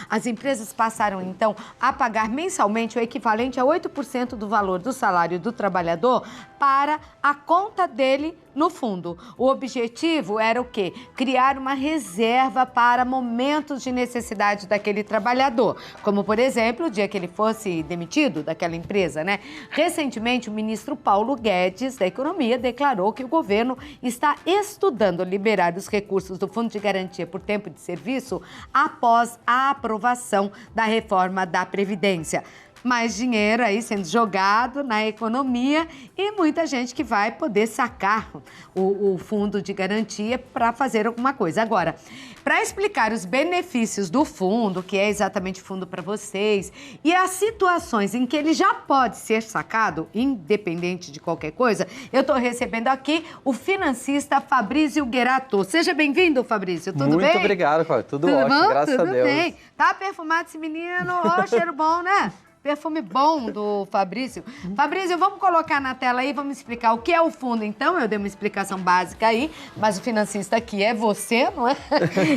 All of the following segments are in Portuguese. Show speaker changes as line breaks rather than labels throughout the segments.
As empresas passaram, então, a pagar mensalmente o equivalente a 8% do valor do salário do trabalhador para a conta dele no fundo. O objetivo era o quê? Criar uma reserva para momentos de necessidade daquele trabalhador, como, por exemplo, o dia que ele fosse demitido daquela empresa, né? Recentemente, o ministro Paulo Guedes, da Economia, declarou que o governo está estudando liberar os recursos do Fundo de Garantia por Tempo de Serviço após a aprovação da reforma da Previdência. Mais dinheiro aí sendo jogado na economia e muita gente que vai poder sacar o fundo de garantia para fazer alguma coisa. Agora, para explicar os benefícios do fundo, que é exatamente fundo para vocês, e as situações em que ele já pode ser sacado, independente de qualquer coisa, eu estou recebendo aqui o financista Fabrício Guerato. Seja bem-vindo, Fabrício. Tudo bem?
Muito obrigado, Cláudia. Tudo ótimo,
bom?
graças a Deus.
Tudo bem. Tá perfumado esse menino. Ó, cheiro bom, né? Perfume bom do Fabrício. Fabrício, vamos colocar na tela aí, vamos explicar o que é o fundo, então. Eu dei uma explicação básica aí, mas o financista aqui é você, não é?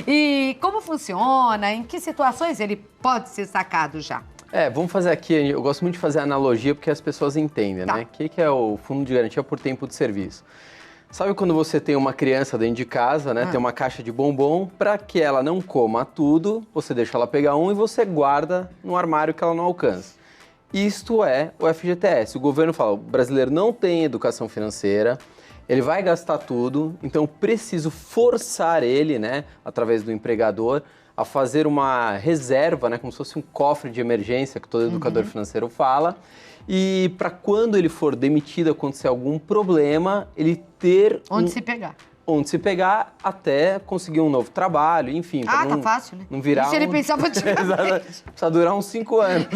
E como funciona, em que situações ele pode ser sacado já?
Vamos fazer aqui, eu gosto muito de fazer analogia porque as pessoas entendem, né? O que é o Fundo de Garantia por Tempo de Serviço? Sabe quando você tem uma criança dentro de casa, né? Tem uma caixa de bombom, para que ela não coma tudo, você deixa ela pegar um e você guarda no armário que ela não alcança. Isto é o FGTS. O governo fala, o brasileiro não tem educação financeira, ele vai gastar tudo, então preciso forçar ele, né, através do empregador, a fazer uma reserva, né, como se fosse um cofre de emergência que todo educador financeiro fala, e para quando ele for demitido, acontecer algum problema, ele ter...
Onde se pegar.
Onde se pegar até conseguir um novo trabalho, enfim.
Ah, tá fácil, né?
Não virar
isso ele pensava antigamente.
Precisa durar uns 5 anos.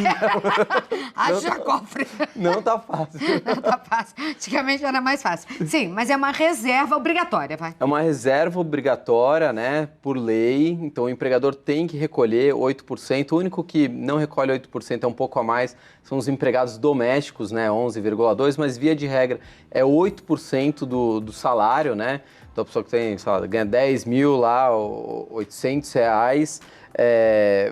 Haja cofre.
Não tá fácil.
Não tá fácil. Antigamente era mais fácil. Sim, mas é uma reserva obrigatória, vai.
É uma reserva obrigatória, né, por lei. Então, o empregador tem que recolher 8%. O único que não recolhe 8% é um pouco a mais, são os empregados domésticos, né, 11,2%, mas via de regra é 8% do salário, né? Então, a pessoa que tem, sei lá, ganha 10 mil lá, R$800,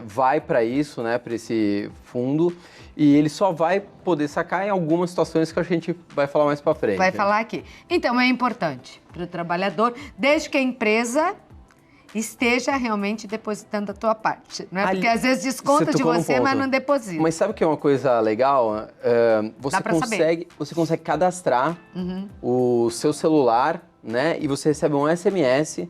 vai para isso, né, para esse fundo, e ele só vai poder sacar em algumas situações que a gente vai falar mais para frente.
Vai falar aqui. Então, é importante para o trabalhador, desde que a empresa esteja realmente depositando a tua parte, né? Porque às vezes desconta de você, mas não deposita.
Mas sabe o que é uma coisa legal? Você consegue cadastrar o seu celular, né? E você recebe um SMS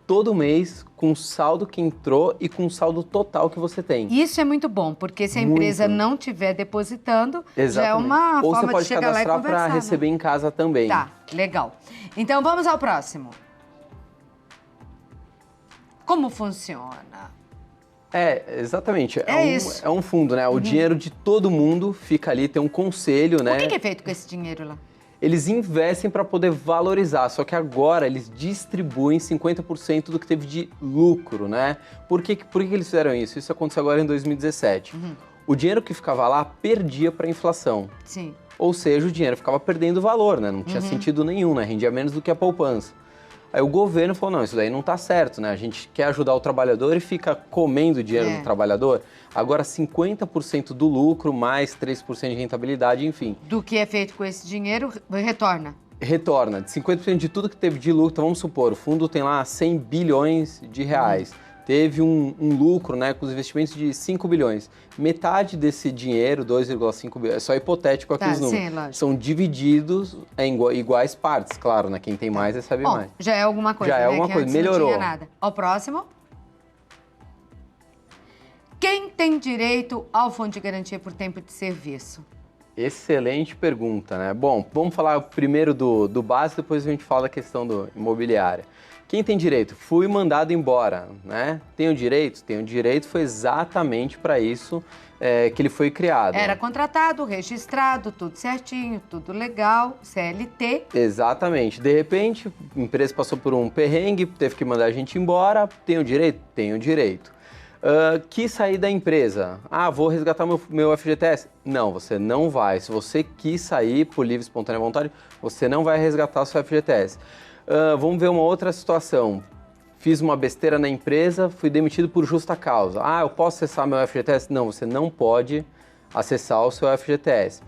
todo mês com o saldo que entrou e com o saldo total que você tem.
Isso é muito bom, porque se a empresa não estiver depositando, já é uma forma de chegar lá e conversar. Ou você pode cadastrar
para receber em casa também.
Tá, legal. Então vamos ao próximo. Como funciona?
Exatamente.
Isso.
É um fundo, né? O dinheiro de todo mundo fica ali, tem um conselho, né?
O que é feito com esse dinheiro lá?
Eles investem para poder valorizar, só que agora eles distribuem 50% do que teve de lucro, né? Por que eles fizeram isso? Isso aconteceu agora em 2017. O dinheiro que ficava lá perdia para a inflação.
Sim.
Ou seja, o dinheiro ficava perdendo valor, né? Não tinha sentido nenhum, né? Rendia menos do que a poupança. Aí o governo falou, não, isso daí não tá certo, né? A gente quer ajudar o trabalhador e fica comendo o dinheiro do trabalhador. Agora 50% do lucro, mais 3% de rentabilidade, enfim.
Do que é feito com esse dinheiro, retorna?
Retorna. De 50% de tudo que teve de lucro, então vamos supor, o fundo tem lá 100 bilhões de reais. Teve um lucro, né, com os investimentos de 5 bilhões. Metade desse dinheiro, 2,5 bilhões, é só hipotético aqui os números,
sim,
são divididos em iguais partes, claro, né? Quem tem mais recebe mais.
Já é alguma coisa,
já é alguma coisa, melhorou.
Não tinha nada. Ó, próximo. Quem tem direito ao Fundo de Garantia por Tempo de Serviço?
Excelente pergunta, né? Bom, vamos falar primeiro do básico, depois a gente fala da questão do imobiliária. Quem tem direito? Fui mandado embora, né? Tenho direito? Tenho direito, foi exatamente para isso que ele foi criado.
Era contratado, registrado, tudo certinho, tudo legal, CLT.
Exatamente. De repente, a empresa passou por um perrengue, teve que mandar a gente embora. Tenho direito? Tenho direito. Quis sair da empresa. Vou resgatar meu FGTS. Não, você não vai. Se você quis sair por livre, espontânea vontade, você não vai resgatar o seu FGTS. Vamos ver uma outra situação. fiz uma besteira na empresa, fui demitido por justa causa. Ah, eu posso acessar meu FGTS? Não, você não pode acessar o seu FGTS.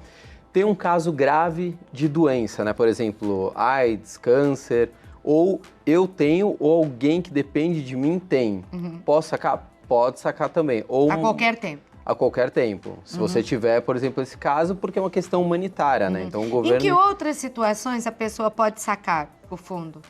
Tem um caso grave de doença, né? Por exemplo, AIDS, câncer, ou eu tenho, ou alguém que depende de mim tem. Posso sacar? Pode sacar também. Ou
A qualquer tempo.
A qualquer tempo. Se você tiver, por exemplo, esse caso, porque é uma questão humanitária, né? Então o governo...
Em que outras situações a pessoa pode sacar o fundo?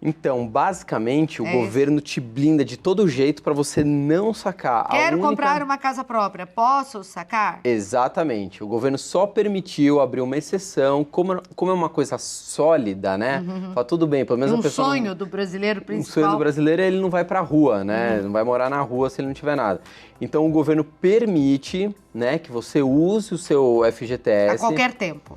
Então, basicamente, o governo te blinda de todo jeito para você não sacar.
Quero comprar uma casa própria, posso sacar?
Exatamente. O governo só permitiu abrir uma exceção, como é uma coisa sólida, né? Fala, tudo bem, pelo menos a pessoa...
sonho do brasileiro principal.
Um sonho do brasileiro é ele não vai pra rua, né? Não vai morar na rua se ele não tiver nada. Então, o governo permite, né, que você use o seu FGTS...
A qualquer tempo.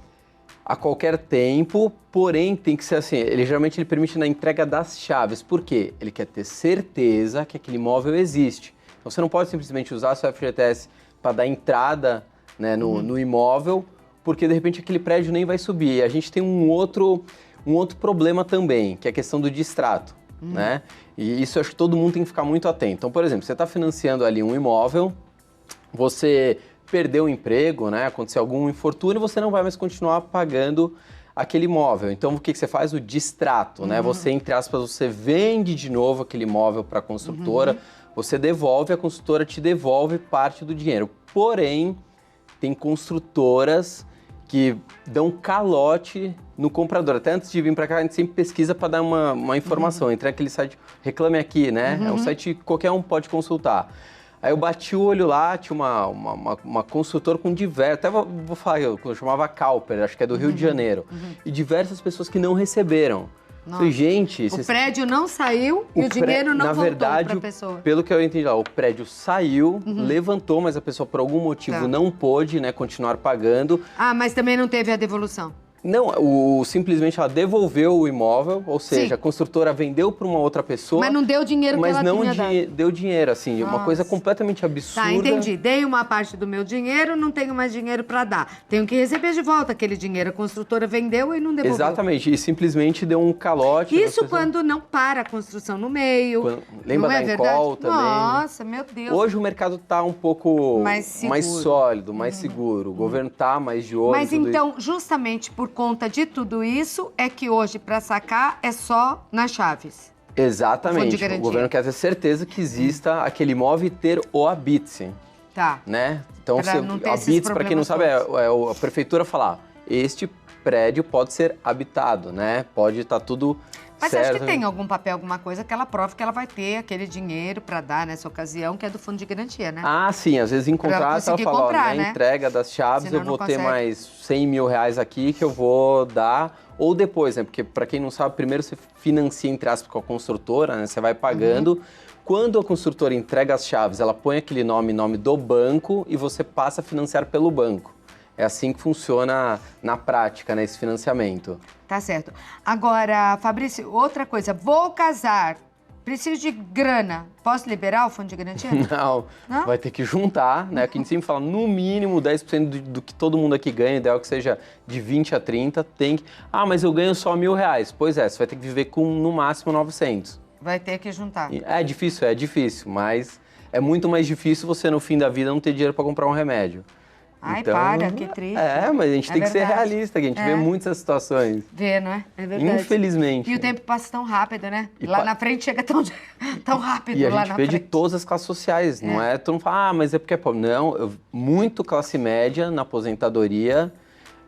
A qualquer tempo, porém tem que ser assim, geralmente ele permite na entrega das chaves. Por quê? Ele quer ter certeza que aquele imóvel existe. Então você não pode simplesmente usar seu FGTS para dar entrada, né, no imóvel, porque de repente aquele prédio nem vai subir. E a gente tem um outro problema também, que é a questão do distrato, né? E isso eu acho que todo mundo tem que ficar muito atento. Então, por exemplo, você está financiando ali um imóvel, você... perdeu o emprego, né? Aconteceu algum infortúnio, você não vai mais continuar pagando aquele imóvel. Então, o que você faz? O distrato, né? Você, entre aspas, você vende de novo aquele imóvel para a construtora, você devolve, a construtora te devolve parte do dinheiro. Porém, tem construtoras que dão calote no comprador. Até antes de vir para cá, a gente sempre pesquisa para dar uma informação. Entra naquele site, Reclame Aqui, né? É um site que qualquer um pode consultar. Aí eu bati o olho lá, tinha uma consultora com diversos, até vou falar, eu chamava Cauper, acho que é do Rio de Janeiro, e diversas pessoas que não receberam. Falei, gente...
O prédio não saiu e o dinheiro não voltou para a pessoa.
Pelo que eu entendi lá, o prédio saiu, levantou, mas a pessoa por algum motivo não pôde, né, continuar pagando.
Ah, mas também não teve a devolução.
Não, simplesmente ela devolveu o imóvel, ou seja, a construtora vendeu para uma outra pessoa.
Mas não deu o dinheiro que ela tinha dado.
Deu dinheiro, assim, uma coisa completamente absurda.
Tá, entendi. Dei uma parte do meu dinheiro, não tenho mais dinheiro para dar. Tenho que receber de volta aquele dinheiro. A construtora vendeu e não devolveu.
Exatamente, e simplesmente deu um calote.
Isso quando não para a construção no meio.
Lembra da Encol também?
Nossa, meu Deus.
Hoje o mercado está um pouco mais sólido, mais seguro. O governo está mais de olho.
Mas então, justamente por conta de tudo isso, é que hoje, para sacar, é só nas chaves.
Exatamente. O governo quer ter certeza que exista aquele imóvel e ter o habite.
Tá.
Né? Então, habite, para quem não sabe, é a prefeitura falar, este prédio pode ser habitado, né? Pode estar tudo
Mas
certo.
acho que tem algum papel, alguma coisa que ela prove que ela vai ter aquele dinheiro para dar nessa ocasião, que é do fundo de garantia, né?
Ah, sim. Às vezes em contrato ela fala,
comprar,
na entrega das chaves
Senão
eu vou
não
ter
consegue.
mais 100 mil reais aqui que eu vou dar. Ou depois, né? Porque para quem não sabe, primeiro você financia, entre aspas, com a construtora, né? Você vai pagando. Quando a construtora entrega as chaves, ela põe aquele nome do banco e você passa a financiar pelo banco. É assim que funciona na prática, né, esse financiamento.
Tá certo. Agora, Fabrício, outra coisa. Vou casar, preciso de grana. Posso liberar o fundo de garantia?
Não, vai ter que juntar, né? Que a gente sempre fala, no mínimo 10% do que todo mundo aqui ganha, ideal que seja de 20 a 30, tem que... Ah, mas eu ganho só R$1.000. Pois é, você vai ter que viver com no máximo 900.
Vai ter que juntar.
É difícil, mas é muito mais difícil você no fim da vida não ter dinheiro para comprar um remédio.
Ai,
então,
para, que triste.
Mas a gente tem que ser realista, que a gente vê muitas situações.
Vê, não é? É verdade.
Infelizmente.
E o tempo passa tão rápido, né? Lá na frente chega tão rápido.
E a
lá
gente
na
vê
frente.
de todas as classes sociais, não é? Todo mundo fala, mas é porque é pobre. Não, muito classe média na aposentadoria,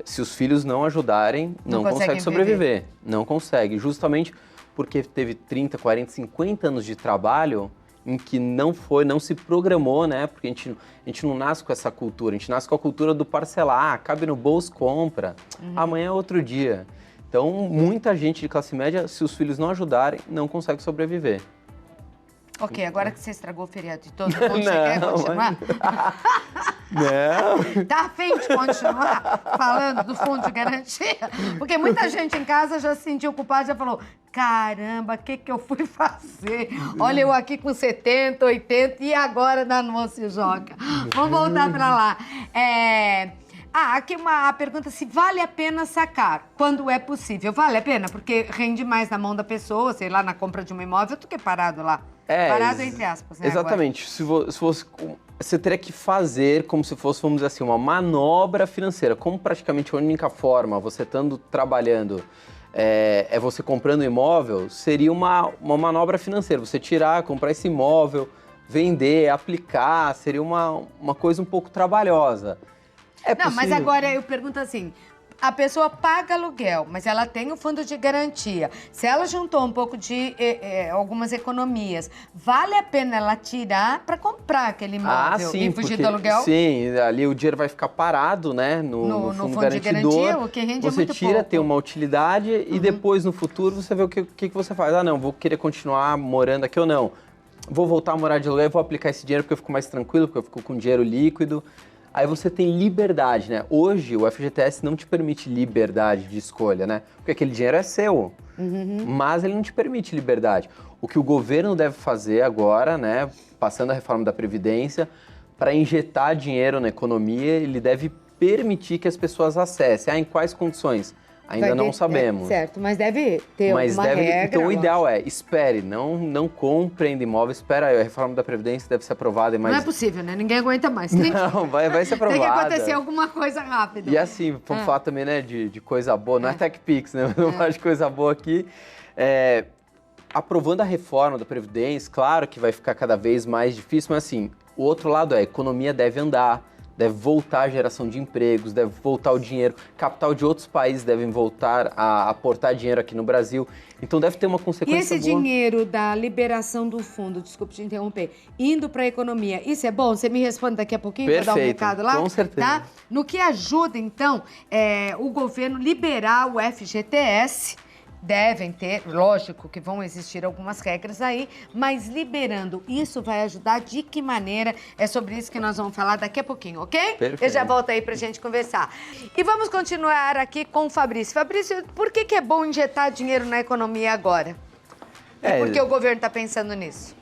se os filhos não ajudarem, não consegue sobreviver. Não consegue, justamente porque teve 30, 40, 50 anos de trabalho em que não se programou, né? Porque a gente não nasce com essa cultura, a gente nasce com a cultura do parcelar, cabe no bolso, compra, amanhã é outro dia. Então, muita gente de classe média, se os filhos não ajudarem, não consegue sobreviver.
Ok, agora que você estragou o feriado de todo mundo, você quer continuar?
Não.
Tá afim de continuar falando do fundo de garantia? Porque muita gente em casa já se sentiu culpada, já falou, caramba, o que eu fui fazer? Olha eu aqui com 70, 80 e agora danou-se joga. Vamos voltar pra lá. Aqui a pergunta se vale a pena sacar, quando é possível. Vale a pena, porque rende mais na mão da pessoa, sei lá, na compra de um imóvel, do que parado lá. Parado entre aspas, né?
Exatamente. Você teria que fazer como se fosse, vamos dizer assim, uma manobra financeira. Como praticamente a única forma, você estando trabalhando, é você comprando imóvel, seria uma manobra financeira. Você tirar, comprar esse imóvel, vender, aplicar, seria uma coisa um pouco trabalhosa.
Não, mas agora eu pergunto assim, a pessoa paga aluguel, mas ela tem o fundo de garantia. Se ela juntou um pouco de algumas economias, vale a pena ela tirar para comprar aquele imóvel
sim,
e fugir do aluguel?
Sim, ali o dinheiro vai ficar parado, né, no fundo garantidor.
De garantia, o que rende
você
é muito
tira,
pouco.
tem uma utilidade e depois no futuro você vê o que você faz. Não, vou querer continuar morando aqui ou não. Vou voltar a morar de aluguel e vou aplicar esse dinheiro porque eu fico mais tranquilo, porque eu fico com dinheiro líquido. Aí você tem liberdade, né? Hoje o FGTS não te permite liberdade de escolha, né? Porque aquele dinheiro é seu, mas ele não te permite liberdade. O que o governo deve fazer agora, né, passando a reforma da Previdência, para injetar dinheiro na economia, ele deve permitir que as pessoas acessem. Em quais condições? Ainda não sabemos.
Certo, mas deve ter alguma regra.
Então o ideal espere, não compre ainda imóvel, espera a reforma da Previdência deve ser aprovada.
Não é possível, né? Ninguém aguenta mais.
Não, vai ser aprovada.
Tem que acontecer alguma coisa rápida.
E assim, vamos falar também, né, de coisa boa, não é TechPix, né? Vamos falar de coisa boa aqui. Aprovando a reforma da Previdência, claro que vai ficar cada vez mais difícil, mas assim, o outro lado a economia deve andar, deve voltar a geração de empregos, deve voltar o dinheiro, capital de outros países devem voltar a aportar dinheiro aqui no Brasil, então deve ter uma consequência boa.
E esse dinheiro da liberação do fundo, desculpe te interromper, indo para a economia, isso é bom? Você me responde daqui a pouquinho para dar um recado lá?
Com certeza.
Tá? No que ajuda, então, o governo liberar o FGTS. Devem ter, lógico que vão existir algumas regras aí, mas liberando, isso vai ajudar de que maneira? É sobre isso que nós vamos falar daqui a pouquinho, ok?
Perfeito.
Eu já volto aí pra gente conversar. E vamos continuar aqui com o Fabrício. Fabrício, por que é bom injetar dinheiro na economia agora? E por que o governo está pensando nisso?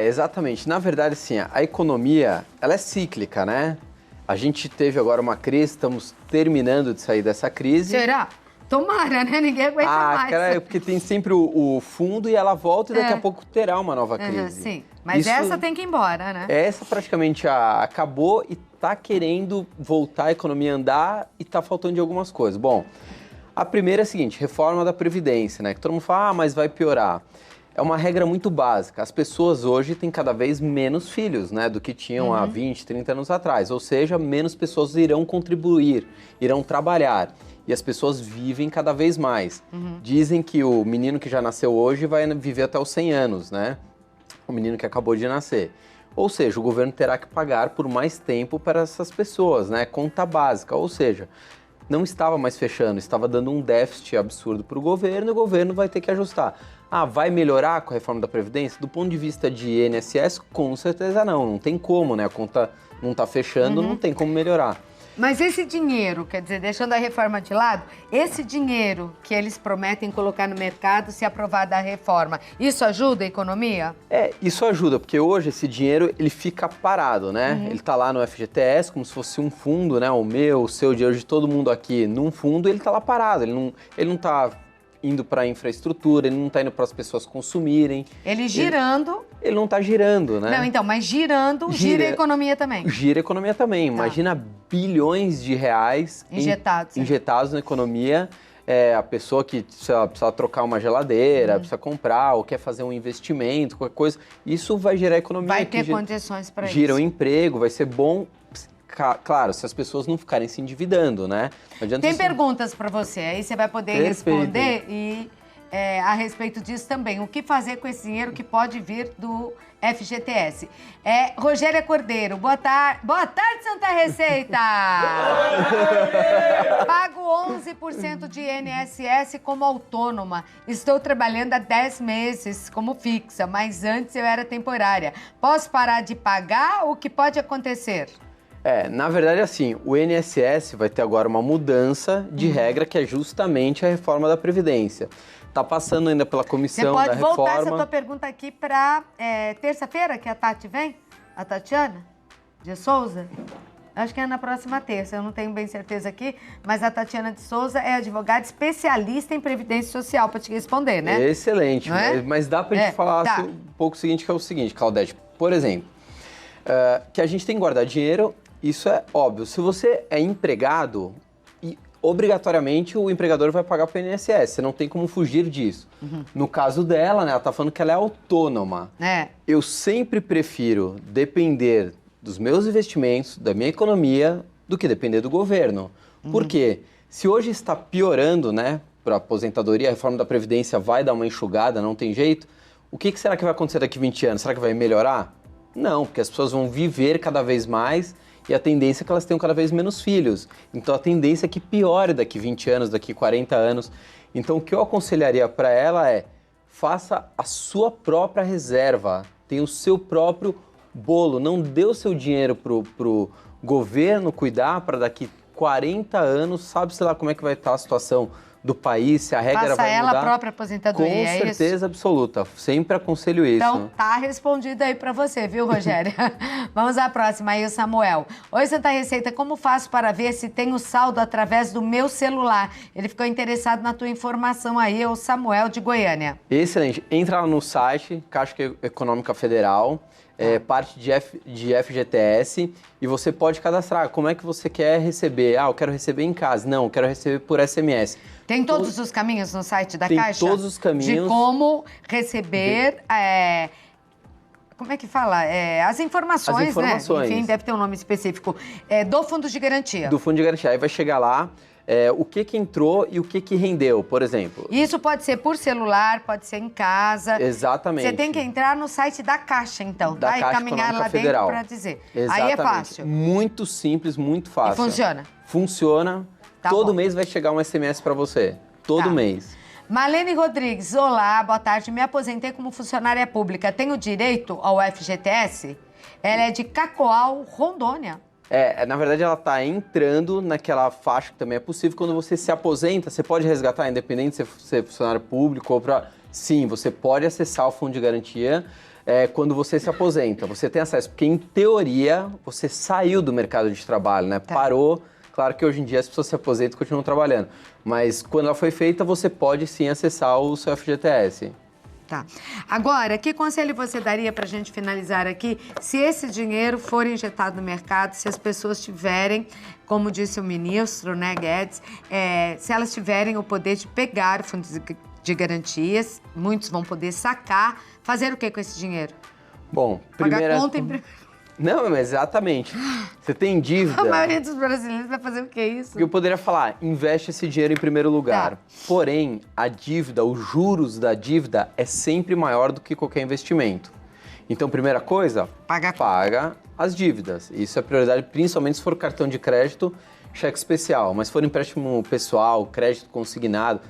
Exatamente. Na verdade, assim, a economia, ela é cíclica, né? A gente teve agora uma crise, estamos terminando de sair dessa crise.
Será? Tomara, né? Ninguém aguenta mais.
Cara, porque tem sempre o fundo e ela volta e daqui a pouco terá uma nova crise.
Sim, mas essa tem que ir embora, né?
Essa praticamente acabou e tá querendo voltar a economia a andar e tá faltando de algumas coisas. Bom, a primeira é a seguinte, reforma da Previdência, né? Que todo mundo fala, mas vai piorar. É uma regra muito básica. As pessoas hoje têm cada vez menos filhos, né? Do que tinham há 20, 30 anos atrás. Ou seja, menos pessoas irão contribuir, irão trabalhar. E as pessoas vivem cada vez mais. Dizem que o menino que já nasceu hoje vai viver até os 100 anos, né? O menino que acabou de nascer. Ou seja, o governo terá que pagar por mais tempo para essas pessoas, né? Conta básica. Ou seja, não estava mais fechando, estava dando um déficit absurdo para o governo e o governo vai ter que ajustar. Vai melhorar com a reforma da Previdência? Do ponto de vista de INSS, com certeza não tem como, né? A conta não está fechando, não tem como melhorar.
Mas esse dinheiro, quer dizer, deixando a reforma de lado, esse dinheiro que eles prometem colocar no mercado se aprovada a reforma, isso ajuda a economia?
Isso ajuda, porque hoje esse dinheiro ele fica parado, né? Ele tá lá no FGTS como se fosse um fundo, né? O meu, o seu, dinheiro de todo mundo aqui num fundo, ele tá lá parado, ele não tá indo para infraestrutura, ele não está indo para as pessoas consumirem.
Ele girando...
Ele não está girando, né?
Não, então, mas girando, gira a economia também.
Gira a economia também. Tá. Imagina bilhões de reais injetados na economia. A pessoa que precisa trocar uma geladeira, precisa comprar ou quer fazer um investimento, qualquer coisa. Isso vai gerar economia.
Vai ter condições para isso.
Gira o emprego, vai ser bom... Claro, se as pessoas não ficarem se endividando, né?
Tem perguntas para você, aí você vai poder responder e a respeito disso também. O que fazer com esse dinheiro que pode vir do FGTS? Rogéria Cordeiro, boa tarde. Boa tarde, Santa Receita! Pago 11% de INSS como autônoma. Estou trabalhando há 10 meses como fixa, mas antes eu era temporária. Posso parar de pagar? O que pode acontecer?
Na verdade, assim, o INSS vai ter agora uma mudança de regra, que é justamente a reforma da Previdência. Tá passando ainda pela comissão da reforma.
Você pode voltar essa tua pergunta aqui para terça-feira, que a Tati vem? A Tatiana de Souza? Acho que é na próxima terça, eu não tenho bem certeza aqui, mas a Tatiana de Souza é advogada especialista em Previdência Social, para te responder, né?
Excelente, mas dá pra gente falar um pouco o seguinte, que é o seguinte, Claudete, por exemplo, que a gente tem que guardar dinheiro, isso é óbvio. Se você é empregado, obrigatoriamente o empregador vai pagar para o INSS, você não tem como fugir disso. No caso dela, né, ela está falando que ela é autônoma. Eu sempre prefiro depender dos meus investimentos, da minha economia, do que depender do governo. Por quê? Se hoje está piorando, né, para a aposentadoria, a reforma da Previdência vai dar uma enxugada, não tem jeito, o que será que vai acontecer daqui a 20 anos? Será que vai melhorar? Não, porque as pessoas vão viver cada vez mais e a tendência é que elas tenham cada vez menos filhos. Então a tendência é que piore daqui 20 anos, daqui 40 anos. Então o que eu aconselharia para ela é, faça a sua própria reserva, tenha o seu próprio bolo, não dê o seu dinheiro pro governo cuidar para daqui 40 anos, sabe-se lá como é que vai estar a situação do país, se a regra vai mudar.
Faça ela a própria aposentadoria,
Com certeza absoluta, sempre aconselho isso.
Então tá respondido aí pra você, viu, Rogério? Vamos à próxima aí, o Samuel. Oi, Santa Receita, como faço para ver se tenho saldo através do meu celular? Ele ficou interessado na tua informação aí, é o Samuel de Goiânia.
Excelente, entra lá no site, Caixa Econômica Federal, parte de FGTS, e você pode cadastrar como é que você quer receber. Eu quero receber em casa. Não, eu quero receber por SMS.
Tem todos os caminhos no site da Caixa?
Tem todos os caminhos.
De como receber, como é que fala? As informações, né? Enfim, deve ter um nome específico. Do Fundo de Garantia.
Do Fundo de Garantia. Aí vai chegar lá, o que entrou e o que rendeu, por exemplo.
Isso pode ser por celular, pode ser em casa.
Exatamente.
Você tem que entrar no site da Caixa, então,
da Caixa
e caminhar lá
Federal.
dentro para dizer.
Exatamente.
Aí é fácil.
Muito simples, muito fácil.
E funciona?
Funciona.
Tá
Todo
bom.
mês vai chegar um SMS para você. Todo mês.
Marlene Rodrigues, olá, boa tarde. Me aposentei como funcionária pública. Tenho direito ao FGTS? Ela é de Cacoal, Rondônia.
Na verdade, ela está entrando naquela faixa que também é possível. Quando você se aposenta, você pode resgatar, independente se você é funcionário público ou para... Sim, você pode acessar o Fundo de Garantia quando você se aposenta. Você tem acesso, porque em teoria, você saiu do mercado de trabalho, né? Parou. Claro que hoje em dia as pessoas se aposentam e continuam trabalhando. Mas quando ela foi feita, você pode sim acessar o seu FGTS.
Tá. Agora, que conselho você daria para a gente finalizar aqui, se esse dinheiro for injetado no mercado, se as pessoas tiverem, como disse o ministro, né, Guedes, se elas tiverem o poder de pegar o fundo de garantias, muitos vão poder sacar, fazer o que com esse dinheiro?
Bom, primeiro...
Pagar conta em...
Não, mas exatamente. Você tem dívida...
A maioria dos brasileiros vai fazer o que é isso?
Eu poderia falar, investe esse dinheiro em primeiro lugar. Porém, a dívida, os juros da dívida é sempre maior do que qualquer investimento. Então, primeira coisa, paga as dívidas. Isso é prioridade, principalmente se for cartão de crédito, cheque especial. Mas se for empréstimo pessoal, crédito consignado,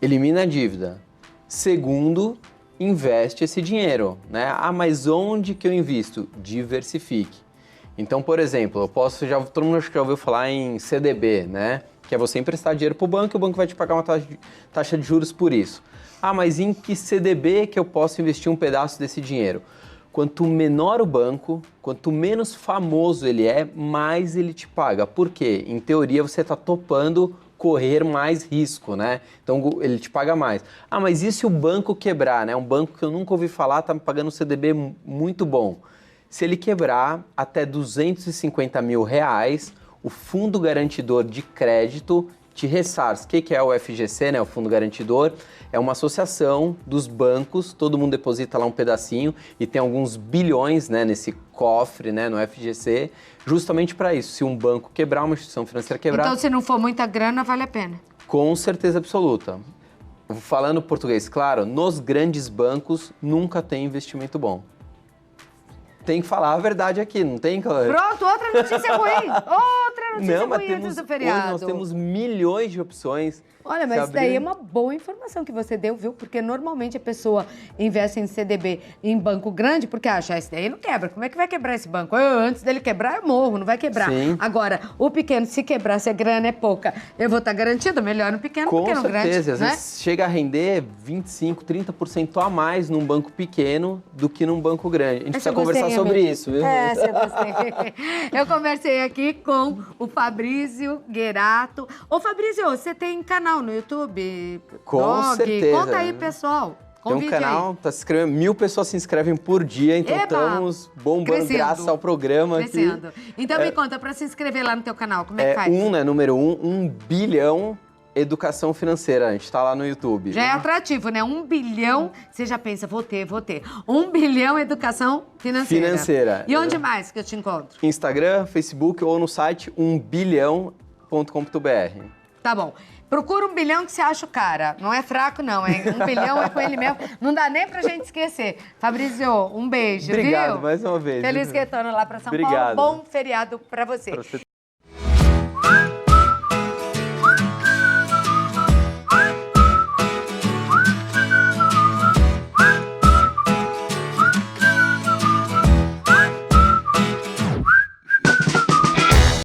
elimina a dívida. Segundo, investe esse dinheiro, né? Mas onde que eu invisto? Diversifique. Então, por exemplo, todo mundo já ouviu falar em CDB, né? Que é você emprestar dinheiro para o banco e o banco vai te pagar uma taxa de juros por isso. Mas em que CDB que eu posso investir um pedaço desse dinheiro? Quanto menor o banco, quanto menos famoso ele é, mais ele te paga. Por quê? Em teoria, você está topando correr mais risco, né? Então, ele te paga mais. Mas e se o banco quebrar, né? Um banco que eu nunca ouvi falar está me pagando um CDB muito bom. Se ele quebrar até R$250 mil, o Fundo Garantidor de Crédito te ressarce. O que é o FGC, né? O Fundo Garantidor é uma associação dos bancos, todo mundo deposita lá um pedacinho e tem alguns bilhões, né, nesse cofre, né, no FGC, justamente para isso. Se um banco quebrar, uma instituição financeira quebrar...
Então, se não for muita grana, vale a pena?
Com certeza absoluta. Falando português, claro, nos grandes bancos nunca tem investimento bom. Tem que falar a verdade aqui, não tem?
Pronto, outra notícia ruim! Outra notícia
Não, mas
ruim
temos,
antes do
hoje
feriado.
nós temos milhões de opções.
Olha, mas isso daí é uma boa informação que você deu, viu? Porque normalmente a pessoa investe em CDB em banco grande porque acha, esse daí não quebra. Como é que vai quebrar esse banco? Antes dele quebrar, eu morro, não vai quebrar.
Sim.
Agora, o pequeno, se quebrar, se a grana é pouca, eu vou estar garantido, melhor no pequeno do que no grande.
Com certeza, às
né?
vezes chega a render 25%, 30% a mais num banco pequeno do que num banco grande. A gente precisa conversar sobre isso, viu?
Essa eu gostei. Eu conversei aqui com o Fabrício Guerato. Ô, Fabrício, você tem canal no YouTube?
Com certeza.
Conta aí, pessoal.
Tem um
Convide
canal,
aí.
tá se inscrevendo, 1000 pessoas se inscrevem por dia, então
Eba!
estamos bombando
Crescendo.
graças ao programa
Crescendo.
aqui.
Então me conta, pra se inscrever lá no teu canal, como é que faz?
Número 1 bilhão educação financeira. A gente tá lá no YouTube.
Já é atrativo, né? 1 bilhão, você já pensa, vou ter. 1 bilhão educação financeira.
Financeira.
E onde mais que eu te encontro?
Instagram, Facebook ou no site 1bilhão.com.br.
Tá bom. Procura 1 bilhão que você acha o cara. Não é fraco, não, hein? 1 bilhão é com ele mesmo. Não dá nem pra gente esquecer. Fabrício, um beijo,
Obrigado
viu?
mais uma vez.
Feliz retorno lá pra São
Obrigado.
Paulo. Bom feriado pra você.
Pra você